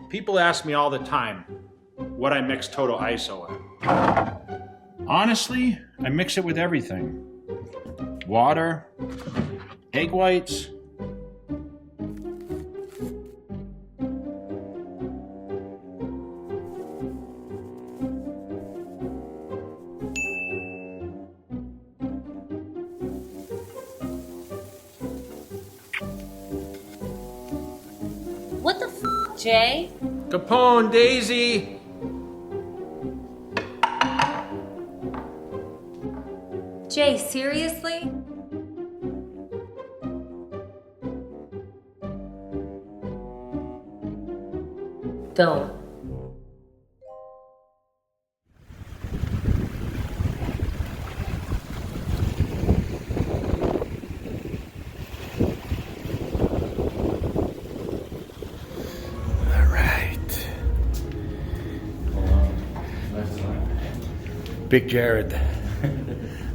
People ask me all the time what I mix total ISO at. Honestly, I mix it with everything. Water, egg whites, What the f, Jay? Capone, Daisy. Jay, seriously? Don't. Big Jared,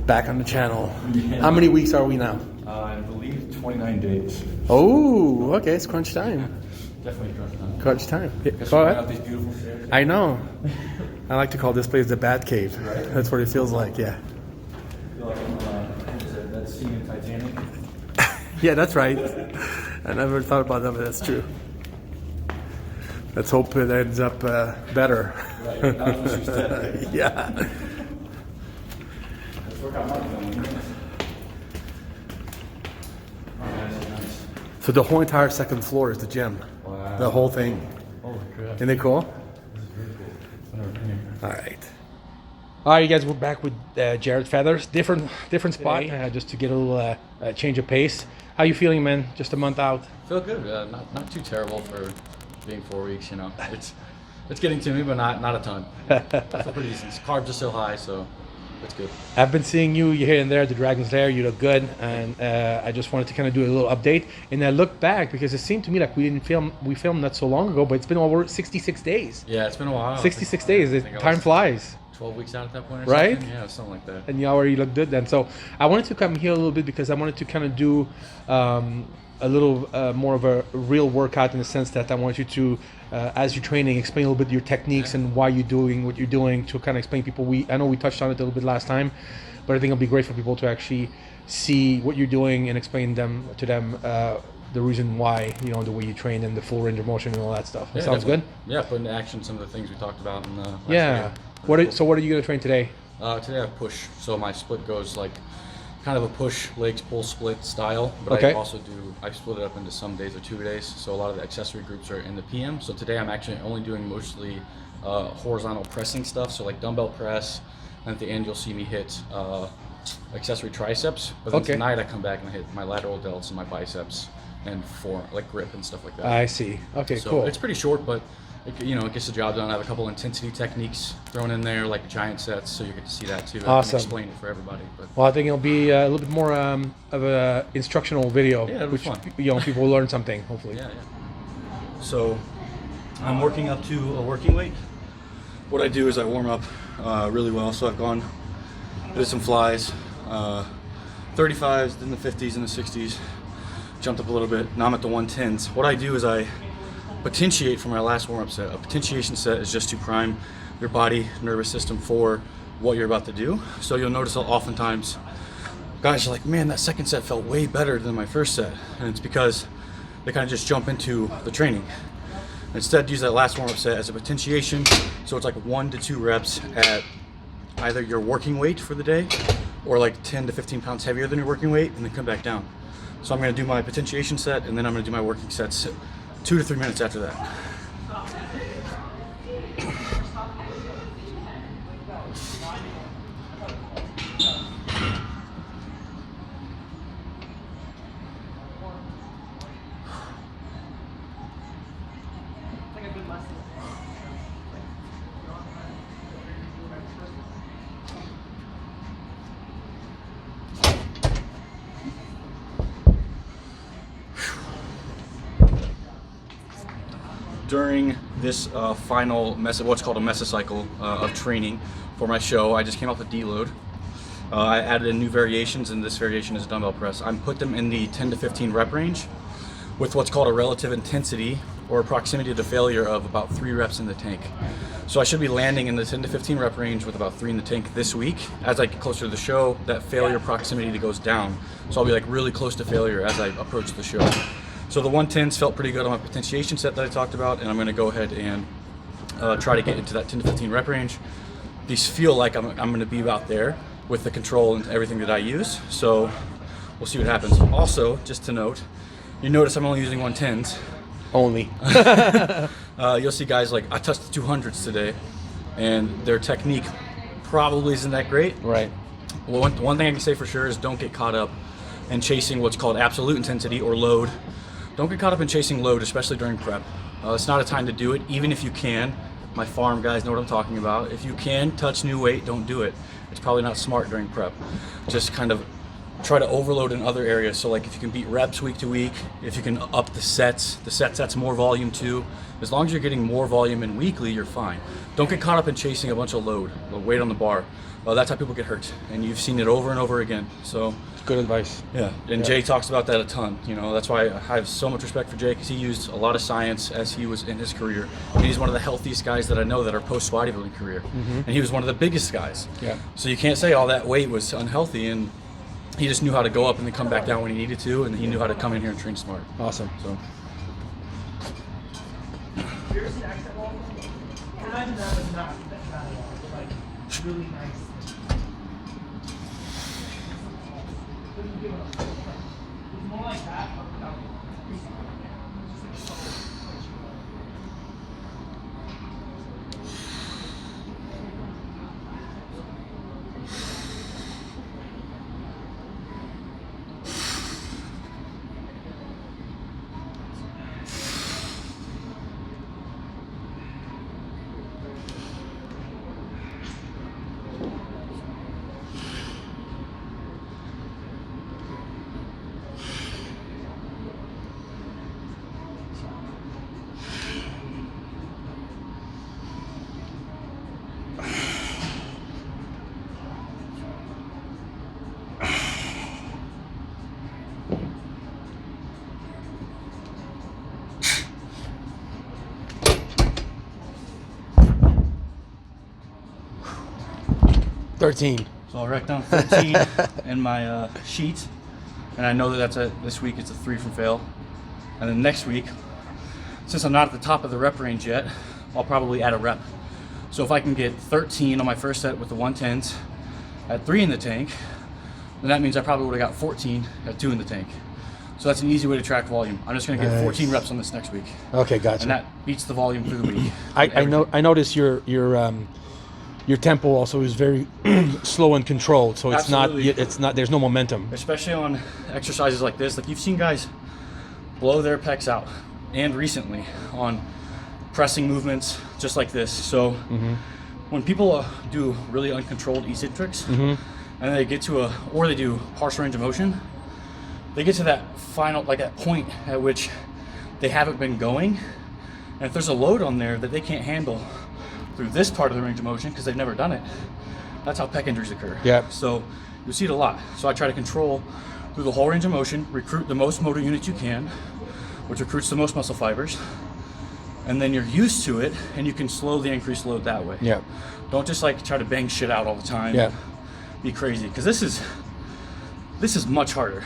back on the channel. Yeah. How many weeks are we now? I believe 29 days. Oh, okay, it's crunch time. Definitely crunch time. Crunch time. Guess we're out these beautiful stairs. I know. I like to call this place the Bat Cave. Right. That's what it feels like, yeah. I feel like I'm that scene in Titanic. Yeah, that's right. I never thought about that, but that's true. Let's hope it ends up better. Right, that's what she said, right? Yeah. Let's work out my film. Nice. So the whole entire second floor is the gym. Wow. The whole thing. Holy crap. Isn't it cool? This is very cool. I've never been here. All right. All right, you guys, we're back with Jared Feathers. Different spot, just to get a little change of pace. How you feeling, man? Just a month out? Feel good. Not too terrible for being 4 weeks. You know, it's getting to me, but not a ton. I feel pretty decent. Carbs are still high, so it's good. I've been seeing you here and there at the Dragon's Lair. You look good, and I just wanted to kind of do a little update. And I looked back because it seemed to me like we filmed not so long ago, but it's been over 66 days. Yeah, it's been a while. 66 days. Time flies. 12 weeks out at that point, or right? something? Yeah, something like that. And you already look good then. So I wanted to come here a little bit because I wanted to kind of do a little more of a real workout in the sense that I want you to, as you're training, explain a little bit your techniques and why you're doing what you're doing, to kind of explain people. I know we touched on it a little bit last time, but I think it'll be great for people to actually see what you're doing and explain to them the reason why, you know, the way you train and the full range of motion and all that stuff. That sounds good? Yeah, put into action some of the things we talked about in the last video. So what are you going to train today? Today I push. So my split goes like kind of a push, legs, pull, split style. But I also I split it up into some days or 2 days. So a lot of the accessory groups are in the PM. So today I'm actually only doing mostly horizontal pressing stuff. So like dumbbell press. And at the end you'll see me hit accessory triceps. But then tonight I come back and I hit my lateral delts and my biceps and like grip and stuff like that. I see. Okay, so cool. It's pretty short, but it gets the job done. I have a couple intensity techniques thrown in there, like giant sets, so you get to see that too. Awesome. I can explain it for everybody. But. Well, I think it'll be a little bit more of a instructional video, which people will learn something, hopefully. Yeah. So I'm working up to a working weight. What I do is I warm up really well. So I've gone, did some flies, 35s, then the 50s and the 60s, jumped up a little bit. Now I'm at the 110s. What I do is I potentiate for my last warm-up set. A potentiation set is just to prime your body, nervous system for what you're about to do. So you'll notice oftentimes guys are like, man, that second set felt way better than my first set. And it's because they kind of just jump into the training. Instead, use that last warm-up set as a potentiation. So it's like 1 to 2 reps at either your working weight for the day or like 10 to 15 pounds heavier than your working weight, and then come back down. So I'm going to do my potentiation set, and then I'm going to do my working sets 2 to 3 minutes after that. During this final what's called a mesocycle of training for my show, I just came off a deload. I added in new variations, and this variation is a dumbbell press. I put them in the 10 to 15 rep range with what's called a relative intensity, or proximity to failure of about 3 reps in the tank. So I should be landing in the 10 to 15 rep range with about 3 in the tank this week. As I get closer to the show, that failure proximity goes down. So I'll be like really close to failure as I approach the show. So the 110s felt pretty good on my potentiation set that I talked about, and I'm gonna go ahead and try to get into that 10 to 15 rep range. These feel like I'm gonna be about there with the control and everything that I use. So we'll see what happens. Also, just to note, you notice I'm only using 110s. Only. You'll see guys like, I touched the 200s today, and their technique probably isn't that great. Right. Well, one thing I can say for sure is don't get caught up in chasing what's called absolute intensity or load. Don't get caught up in chasing load, especially during prep. It's not a time to do it, even if you can. My farm guys know what I'm talking about. If you can touch new weight, don't do it. It's probably not smart during prep. Just kind of try to overload in other areas. So like if you can beat reps week to week, if you can up the sets that's more volume too. As long as you're getting more volume in weekly, you're fine. Don't get caught up in chasing a bunch of load, weight on the bar. That's how people get hurt, and you've seen it over and over again. So Good advice. yeah, and Jay talks about that a ton. You know, that's why I have so much respect for Jay, because he used a lot of science as he was in his career. And he's one of the healthiest guys that I know that are post bodybuilding career, and he was one of the biggest guys. Yeah. So you can't say all that weight was unhealthy, and he just knew how to go up and then come back down when he needed to, and he knew how to come in here and train smart. Awesome. So. Really nice. 13. So I'll write down 13 in my sheet, and I know that this week it's a 3 from fail. And then next week, since I'm not at the top of the rep range yet, I'll probably add a rep. So if I can get 13 on my first set with the 110s at 3 in the tank, then that means I probably would have got 14 at 2 in the tank. So that's an easy way to track volume. I'm just going to get 14 reps on this next week. Okay, gotcha. And that beats the volume through the week. I noticed your tempo also is very slow and controlled, so Absolutely. it's not there's no momentum. Especially on exercises like this. Like you've seen guys blow their pecs out, and recently on pressing movements just like this. So when people do really uncontrolled eccentrics, and they get to or they do partial range of motion, they get to that final, like that point at which they haven't been going, and if there's a load on there that they can't handle through this part of the range of motion because they've never done it, that's how pec injuries occur. Yeah. So you see it a lot. So I try to control through the whole range of motion, recruit the most motor units you can, which recruits the most muscle fibers, and then you're used to it, and you can slowly increase load that way. Yeah. Don't just like try to bang shit out all the time. Yeah. Be crazy, because this is much harder.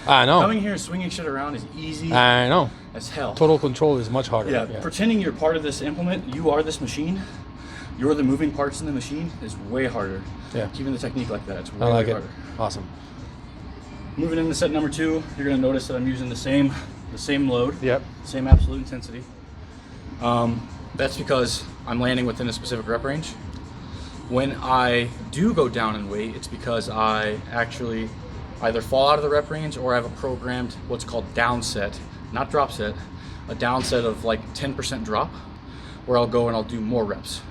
I know. Coming here and swinging shit around is easy I know. as hell. Total control is much harder. Yeah, pretending you're part of this implement, you are this machine, you're the moving parts in the machine, is way harder. Yeah. Keeping the technique like that, it's way, I like way it. harder. Awesome. Moving into set number 2, you're gonna notice that I'm using the same load, Yep. same absolute intensity. That's because I'm landing within a specific rep range. When I do go down in weight, it's because I actually either fall out of the rep range or I have a programmed what's called down set, not drop set, a down set of like 10% drop, where I'll go and I'll do more reps.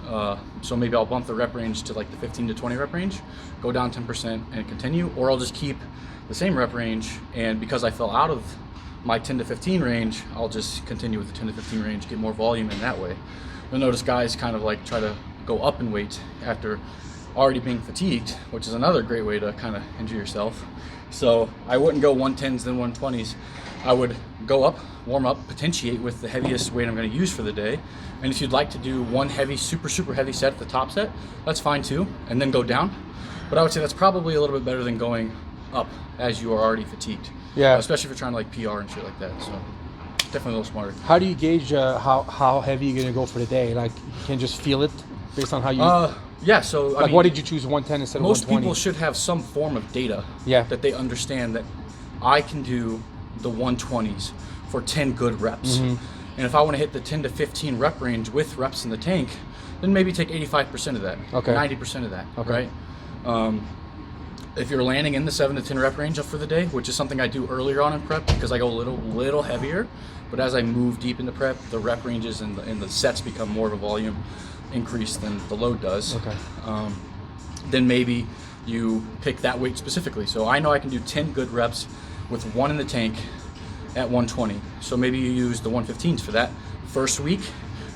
So maybe I'll bump the rep range to like the 15 to 20 rep range, go down 10% and continue, or I'll just keep the same rep range, and because I fell out of my 10 to 15 range, I'll just continue with the 10 to 15 range, get more volume in that way. You'll notice guys kind of like try to go up in weight after already being fatigued, which is another great way to kind of injure yourself. So I wouldn't go 110s then 120s. I would go up, warm up, potentiate with the heaviest weight I'm going to use for the day. And if you'd like to do one heavy, super heavy set at the top set, that's fine too, and then go down. But I would say that's probably a little bit better than going up as you are already fatigued. Yeah. Especially if you're trying to like PR and shit like that. So definitely a little smarter. How do you gauge how heavy you're gonna go for the day? Like, you can just feel it based on how you. Yeah. So like, I mean, why did you choose 110 instead of 120? most people should have some form of data. Yeah. That they understand that I can do the 120s for 10 good reps. Mm-hmm. And if I want to hit the 10 to 15 rep range with reps in the tank, then maybe take 85% of that. Okay. 90% of that. Okay. Right. If you're landing in the 7 to 10 rep range for the day, which is something I do earlier on in prep because I go a little heavier, but as I move deep into prep, the rep ranges and the sets become more of a volume increase than the load does. Okay. Then maybe you pick that weight specifically. So I know I can do 10 good reps with one in the tank at 120. So maybe you use the 115s for that first week,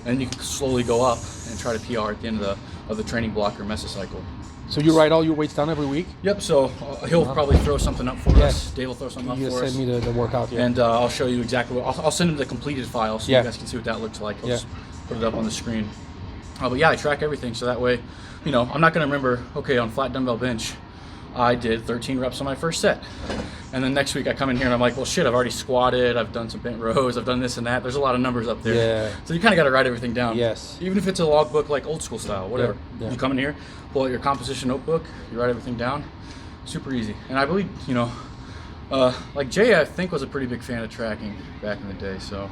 and you can slowly go up and try to PR at the end of the training block or mesocycle. So you write all your weights down every week? Yep. So he'll probably throw something up for us. Dave will throw something up You for just us. send me the workout. Yeah. And I'll show you exactly what I'll send him the completed file so Yeah. you guys can see what that looks like. I'll Yeah. just put it up on the screen. But yeah, I track everything so that way, you know, I'm not going to remember, okay, on flat dumbbell bench, I did 13 reps on my first set. And then next week I come in here and I'm like, well, shit, I've already squatted, I've done some bent rows, I've done this and that. There's a lot of numbers up there. Yeah. So you kind of got to write everything down. Yes. Even if it's a logbook, like old school style, whatever. Yeah. You come in here, pull out your composition notebook, you write everything down. Super easy. And I believe, you know, like Jay, I think, was a pretty big fan of tracking back in the day, so.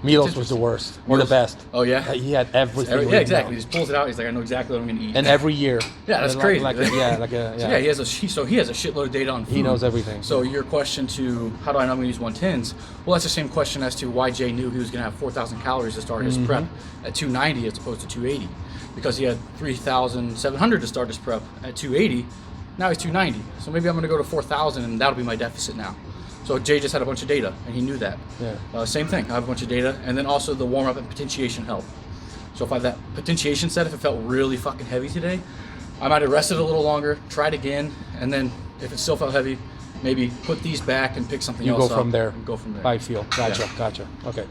Milos was the worst or the Milos- best. Oh, yeah? He had everything. Yeah, written exactly. down. He just pulls it out. He's like, I know exactly what I'm going to eat. And every year. Yeah, that's Like- crazy. Like a, yeah, like a, So yeah. he has a shitload of data on food. He knows everything. So your question to how do I know I'm going to use 110s? Well, that's the same question as to why Jay knew he was going to have 4,000 calories to start his prep at 290 as opposed to 280, because he had 3,700 to start his prep at 280. Now he's 290. So maybe I'm going to go to 4,000 and that'll be my deficit now. So Jay just had a bunch of data and he knew that. Yeah. Same thing. I have a bunch of data, and then also the warm up and potentiation help. So if I have that potentiation set, if it felt really fucking heavy today, I might have rested a little longer, tried again, and then if it still felt heavy, maybe put these back and pick something You else go up from there. and go from there. I feel. Gotcha. Yeah. Gotcha. Okay.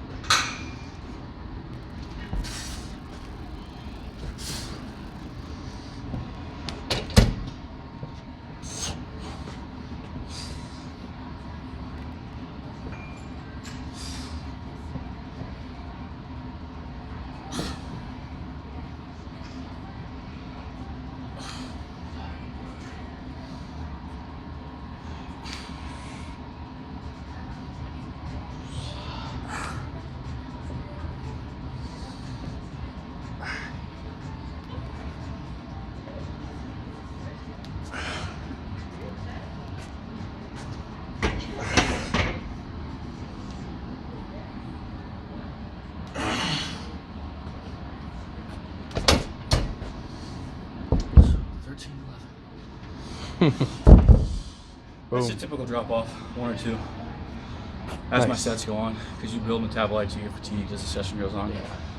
It's a typical drop off, 1 or 2. As my Nice. sets go on, because you build metabolites, you get fatigued as the session goes on.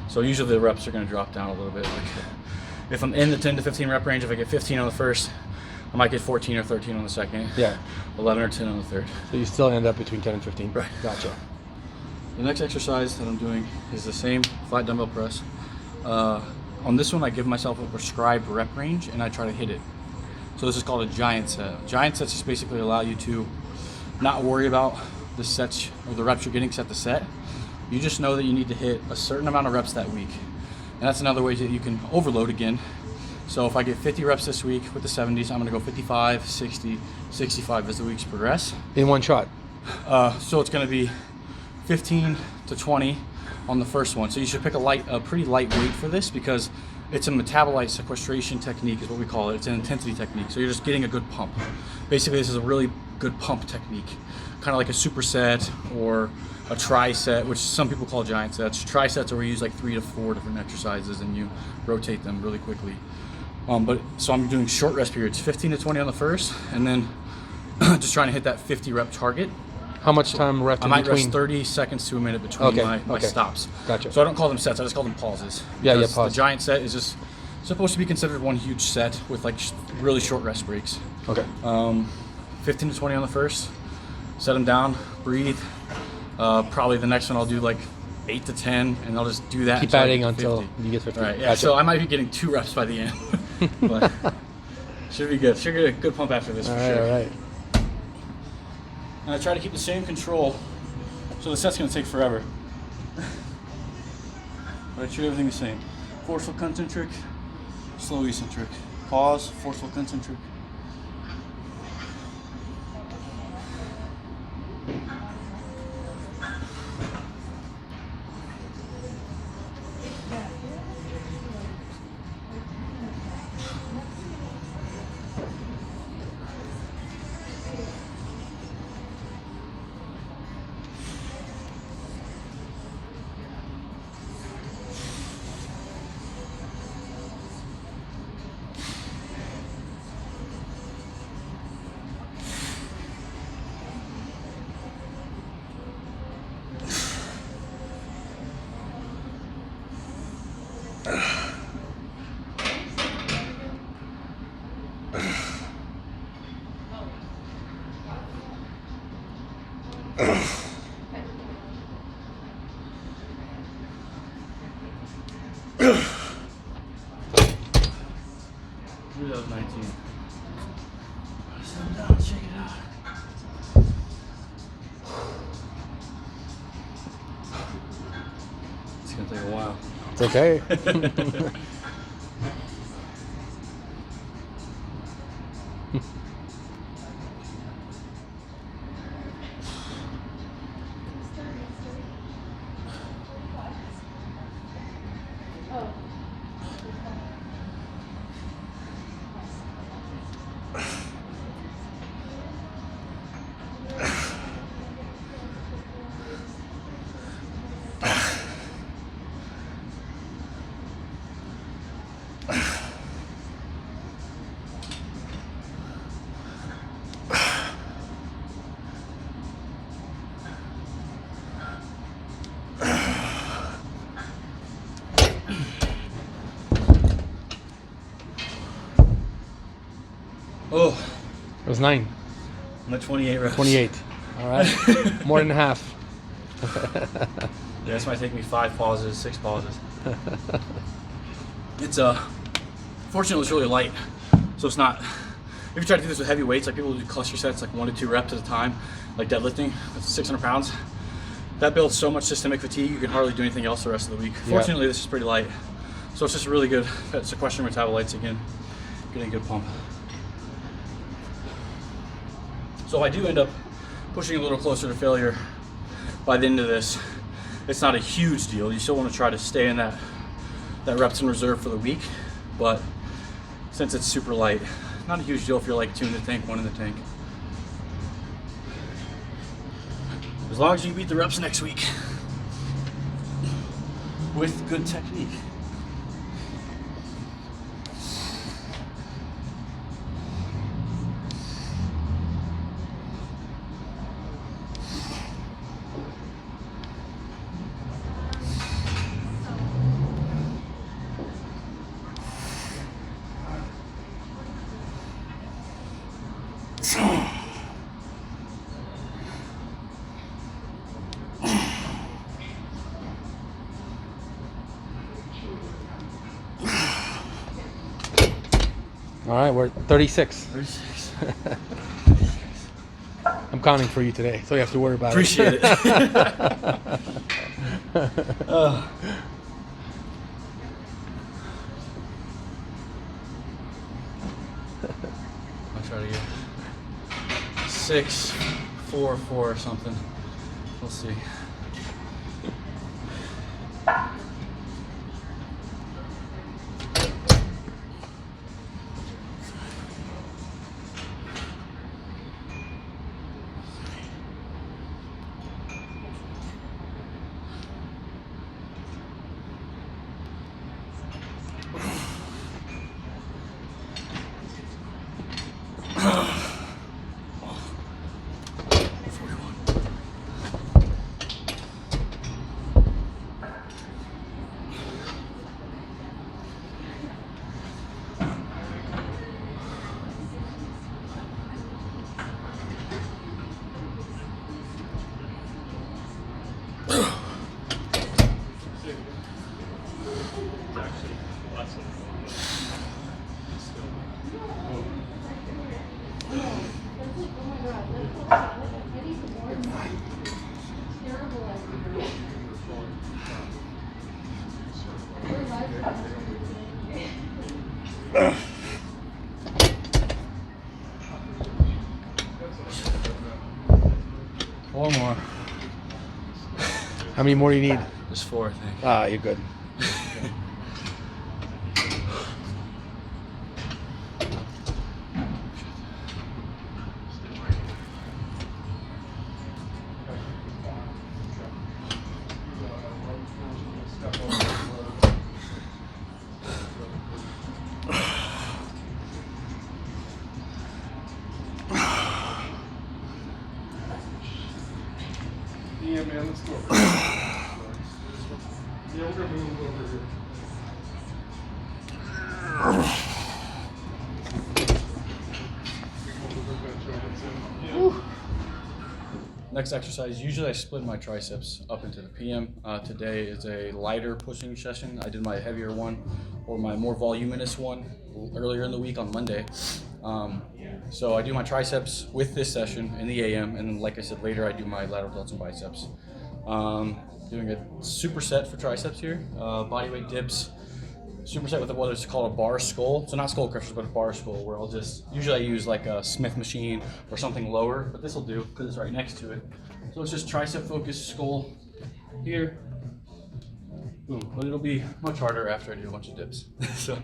So usually the reps are going to drop down a little bit. Like if I'm in the 10 to 15 rep range, if I get 15 on the first, I might get 14 or 13 on the second. Yeah. 11 or 10 on the third. So you still end up between 10 and 15. Right. Gotcha. The next exercise that I'm doing is the same flat dumbbell press. On this one, I give myself a prescribed rep range and I try to hit it. So this is called a giant set. Giant sets just basically allow you to not worry about the sets or the reps you're getting set to set. You just know that you need to hit a certain amount of reps that week. And that's another way that you can overload again. So if I get 50 reps this week with the 70s, I'm gonna go 55, 60, 65 as the weeks progress. In one shot. So it's gonna be 15 to 20 on the first one. So you should pick a pretty light weight for this, because it's a metabolite sequestration technique is what we call it. It's an intensity technique. So you're just getting a good pump. Basically, this is a really good pump technique. Kind of like a superset or a tri-set, which some people call giant sets. Tri-sets are where you use like 3 to 4 different exercises and you rotate them really quickly. So I'm doing short rest periods, 15 to 20 on the first, and then just trying to hit that 50 rep target. How much time left I in might between? rest 30 seconds to a minute between Okay, my okay. stops. Gotcha. So I don't call them sets, I just call them pauses. Yeah, Because pause. The giant set is just supposed to be considered one huge set with like really short rest breaks. Okay. 15 to 20 on the first. Set them down, breathe. Probably the next one I'll do like 8 to 10, and I'll just do that. Keep until I adding get until 50. you get 50. Right. Yeah. Gotcha. So I might be getting 2 reps by the end, but should be good. Should get a good pump after this for sure. All right. And I try to keep the same control, so the set's gonna take forever. But I treat everything the same. Forceful concentric, slow eccentric. Pause, forceful concentric. That was 19. Sit down, check it out. It's gonna take a while. It's okay. Oh, It was 9. I'm at 28 reps. 28. All right. More than half. Yeah, this might take me 5 pauses, 6 pauses. It's fortunately it's really light, so it's not. If you try to do this with heavy weights, like people do cluster sets, like 1 to 2 reps at a time, like deadlifting, that's 600 pounds. That builds so much systemic fatigue, you can hardly do anything else the rest of the week. Yeah. Fortunately, this is pretty light, so it's just really good at sequestering metabolites again, getting a good pump. So if I do end up pushing a little closer to failure by the end of this, it's not a huge deal. You still want to try to stay in that reps in reserve for the week, but since it's super light, not a huge deal if you're like 2 in the tank, 1 in the tank. As long as you beat the reps next week with good technique. All right, we're at 36. 36. I'm counting for you today, so you have to worry about Appreciate it. it. I'll try to get 6, 4, 4 or something. We'll see. One more. How many more do you need? Just 4, I think. Ah, you're good. Yeah, man, let's go. Yeah, we're gonna move over here. Next exercise, usually I split my triceps up into the PM. Today is a lighter pushing session. I did my heavier one or my more voluminous one earlier in the week on Monday. So I do my triceps with this session in the AM, and then like I said, later I do my lateral delts and biceps. Doing a superset for triceps here, bodyweight dips, superset with what is called a bar skull. So not skull crushers, but a bar skull, where I'll just, usually I use like a Smith machine or something lower, but this will do because it's right next to it. So it's just tricep focused skull here, boom. But it'll be much harder after I do a bunch of dips. So.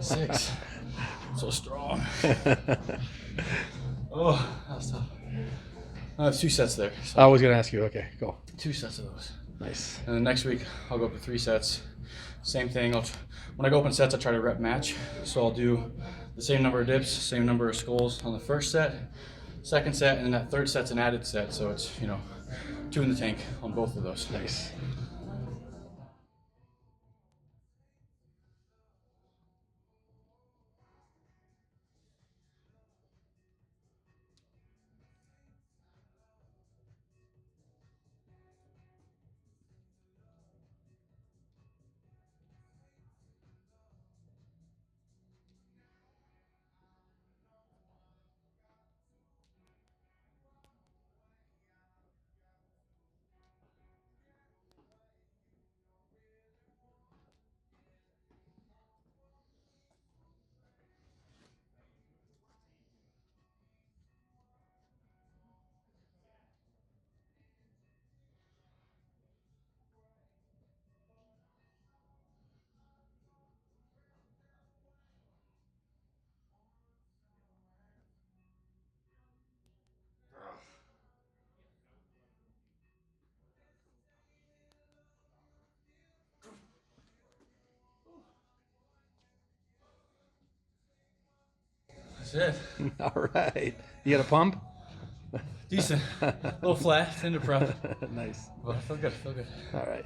Six. I'm so strong. Oh, that was tough. I have 2 sets there. So I was gonna ask you. Okay, go. 2 sets of those. Nice. And then next week I'll go up to 3 sets. Same thing. When I go up in sets, I try to rep match. So I'll do the same number of dips, same number of skulls on the first set, second set, and then that third set's an added set. So it's 2 in the tank on both of those. Nice. That's it. All right. You got a pump? Decent. A little flat, tender prep. Nice. But I feel good, feel good. All right.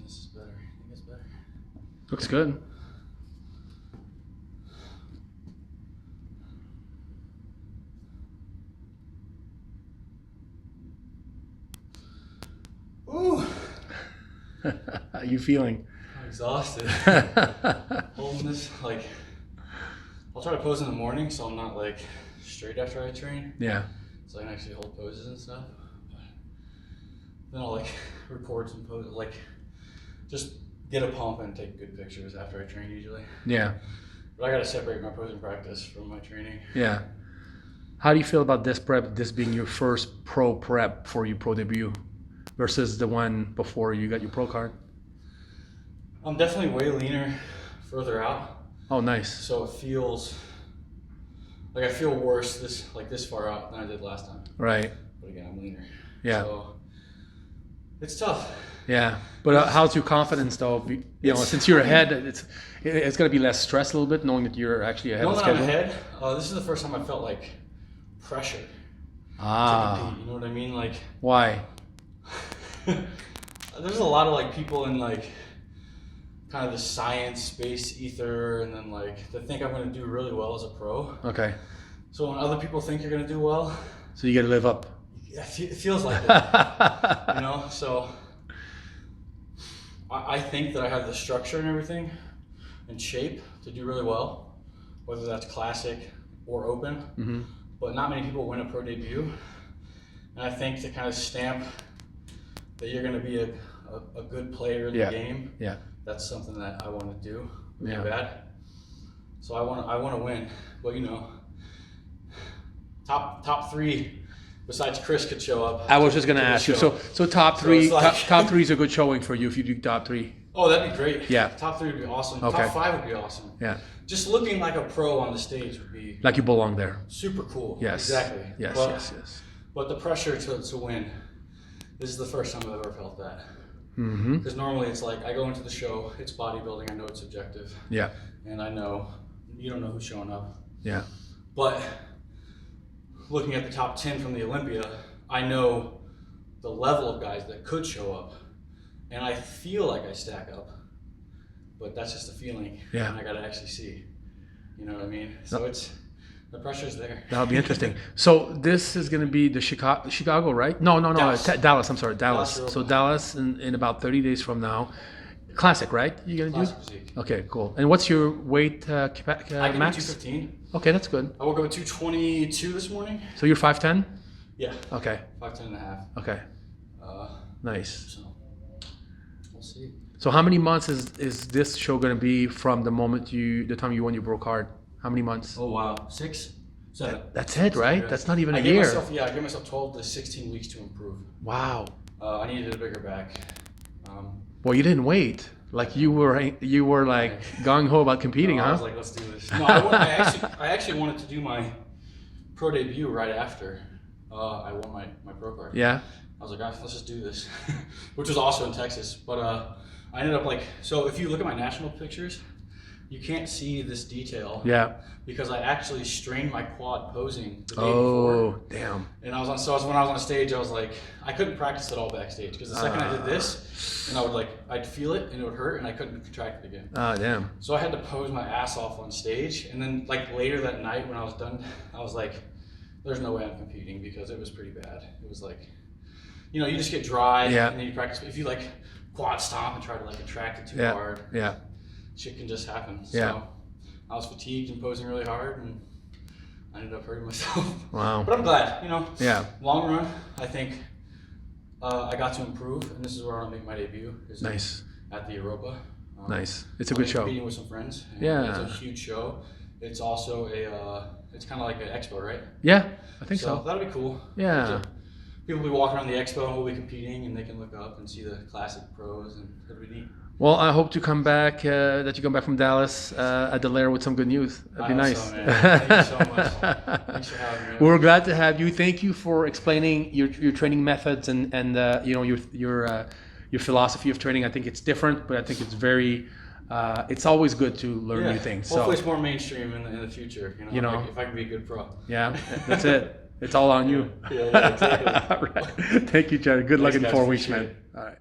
this is better. I think it's better. Looks good. Ooh. How you feeling? I'm exhausted. Holding this, like, I'll try to pose in the morning so I'm not like straight after I train. Yeah. So I can actually hold poses and stuff. But then I'll like record some poses, like just get a pump and take good pictures after I train usually. Yeah. But I gotta separate my posing practice from my training. Yeah. How do you feel about this prep, this being your first pro prep for your pro debut versus the one before you got your pro card? I'm definitely way leaner further out. Oh, nice. So it feels like I feel worse this far out than I did last time. Right. But again, I'm leaner. Yeah. So it's tough. Yeah. But how's your confidence though? You know, since you're ahead, it's going to be less stress a little bit knowing that you're actually ahead of Knowing that schedule. I'm ahead, this is the first time I felt like pressure to compete. You know what I mean? Like, why? there's a lot of like people in like kind of the science space ether, and then like they think I'm going to do really well as a pro. Okay. So when other people think you're going to do well, So you got to live up. it feels like it. You know, so I think that I have the structure and everything and shape to do really well, whether that's classic or open. Mm-hmm. But not many people win a pro debut, and I think to kind of stamp that you're going to be a good player in the game. Yeah. That's something that I want to do really Yeah. bad. So I want to win. Well, you know, top three besides Chris could show up. I was just going to ask you. So top three, it's like- top three is a good showing for you if you do top three. Oh, that'd be great. Yeah. Top three would be awesome. Okay. Top five would be awesome. Yeah. Just looking like a pro on the stage would be Like you belong there. super cool. Yes. Exactly. Yes. But, Yes. But the pressure to win, this is the first time I've ever felt that. Mm-hmm. Because normally it's like I go into the show, it's bodybuilding, I know it's subjective, Yeah. and I know you don't know who's showing up. Yeah. But looking at the top 10 from the Olympia, I know the level of guys that could show up, and I feel like I stack up, but that's just a feeling. Yeah. And I gotta actually see. You know what I mean? So the pressure's there. That'll be interesting. So this is going to be the Chicago, right? No. Dallas. Dallas. I'm sorry, Dallas. Dallas So Europa. Dallas in about 30 days from now. Classic, right? You're going to Classic do? Physique. Okay, cool. And what's your weight I can do max? 215. Okay, that's good. I woke up at 222 this morning. So you're 5'10"? Yeah. Okay. 5'10 and a half. Okay. Nice. So we'll see. So how many months is this show going to be from the time you won your pro card? How many months? Oh wow, 6, 7. That's it, right? That's not even a I gave year. I gave myself 12 to 16 weeks to improve. Wow. I needed a bigger back. Well, you didn't wait. Like you were like gung ho about competing, I huh? was like, let's do this. No, I actually wanted to do my pro debut right after I won my pro card. Yeah. I was like, guys, let's just do this, which was also in Texas. But I ended up so if you look at my national pictures, you can't see this detail. Yeah. Because I actually strained my quad posing the day Oh, before. damn. And when I was on stage, I was like, I couldn't practice at all backstage because the second I did this, and I'd feel it and it would hurt and I couldn't contract it again. Ah, damn. So I had to pose my ass off on stage, and then later that night when I was done, I was like, there's no way I'm competing because it was pretty bad. It was like, you just get dry and then you practice. If you quad stomp and try to contract it too hard, shit can just happen. So I was fatigued and posing really hard, and I ended up hurting myself. Wow. But I'm glad, Yeah. long run, I think I got to improve, and this is where I'll make my debut. Nice. At the Europa. Nice. It's a good show. Competing with some friends. Yeah. It's a huge show. It's also it's kind of like an expo, right? Yeah, I think so. That'll be cool. Yeah. People will be walking around the expo and we'll be competing, and they can look up and see the classic pros, and it'll be neat. Well, I hope to come back, that you come back from Dallas at the Lair with some good news. That'd be nice. So, man. Thank you so much. Thanks for having me. We're glad to have you. Thank you for explaining your training methods and your philosophy of training. I think it's different, but I think it's very. It's always good to learn new things. Hopefully, so, it's more mainstream in the future. If I can be a good pro. Yeah, that's it. It's all on you. Yeah, exactly. All right. Thank you, Jared. Good luck in Thanks, 4 guys. weeks, Appreciate man. it. All right.